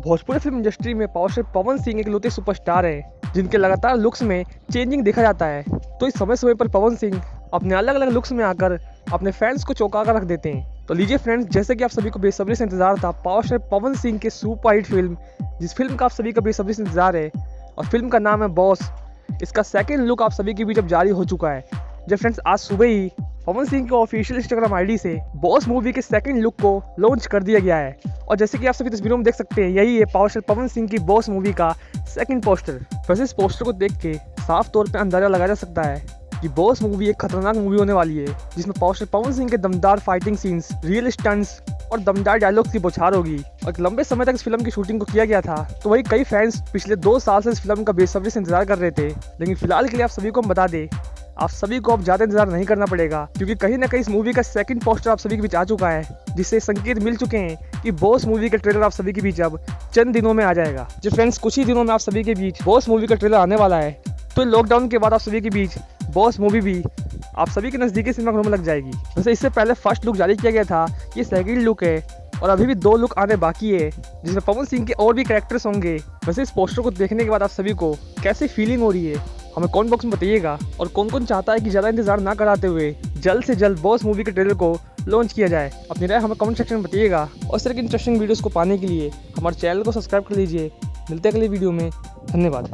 Bhojpuri film industry में power star Pawan Singh एक इकलौते सुपरस्टार हैं जिनके लगातार लुक्स में चेंजिंग देखा जाता है। तो इस समय समय पर पवन सिंह अपने अलग अलग लुक्स में आकर अपने फैंस को चौंका कर रख देते हैं। तो लीजिए फ्रेंड्स, जैसे कि आप सभी को बेसब्री से इंतजार था पावर स्टार पवन सिंह के सुपर हिट फिल्म, जिस फिल्म का आप सभी का बेसब्री से इंतजार है और फिल्म का नाम है बॉस, इसका सेकेंड लुक आप सभी के बीच अब जारी हो चुका है। जब फ्रेंड्स आज सुबह ही पवन सिंह के ऑफिशियल इंस्टाग्राम आईडी से बॉस मूवी के सेकंड लुक को लॉन्च कर दिया गया है। और जैसे कि आप सभी तस्वीरों में देख सकते हैं, यही है पावर स्टार पवन सिंह की बॉस मूवी का सेकंड पोस्टर। वैसे इस पोस्टर को देख के साफ तौर पे अंदाजा लगाया जा सकता है कि बॉस मूवी एक खतरनाक मूवी होने वाली है, जिसमें पावर स्टार पवन सिंह के दमदार फाइटिंग सीन्स, रियल स्टंट्स और दमदार डायलॉग्स की बौछार होगी। और एक लंबे समय तक इस फिल्म की शूटिंग को किया गया था, तो वही कई फैंस पिछले 2 साल से इस फिल्म का बेसब्री से इंतजार कर रहे थे। लेकिन फिलहाल के लिए आप सभी को हम बता दें, आप सभी को अब ज़्यादा इंतजार नहीं करना पड़ेगा, क्योंकि कहीं ना कहीं इस मूवी का सेकंड पोस्टर आप सभी के बीच आ चुका है, जिससे संकेत मिल चुके हैं कि बॉस मूवी का ट्रेलर आप सभी के बीच अब चंद दिनों में आ जाएगा। जो फ्रेंड्स कुछ ही दिनों में आप सभी के बीच बॉस मूवी का ट्रेलर आने वाला है, तो लॉकडाउन के बाद आप सभी के बीच बॉस मूवी भी आप सभी के नज़दीकी सिनेमाघरों में लग जाएगी। वैसे इससे पहले फर्स्ट लुक जारी किया गया था, ये सेकंड लुक है और अभी भी 2 लुक आने बाकी है, जिसमें पवन सिंह के और भी कैरेक्टर्स होंगे। वैसे इस पोस्टर को देखने के बाद आप सभी को कैसी फीलिंग हो रही है, हमें कमेंट बॉक्स में बताइएगा। और कौन कौन चाहता है कि ज़्यादा इंतजार ना कराते हुए जल्द से जल्द बॉस मूवी के ट्रेलर को लॉन्च किया जाए, अपनी राय हमें कमेंट सेक्शन में बताइएगा। और इस तरह की इंटरेस्टिंग वीडियोस को पाने के लिए हमारे चैनल को सब्सक्राइब कर लीजिए। मिलते हैं अगले वीडियो में, धन्यवाद।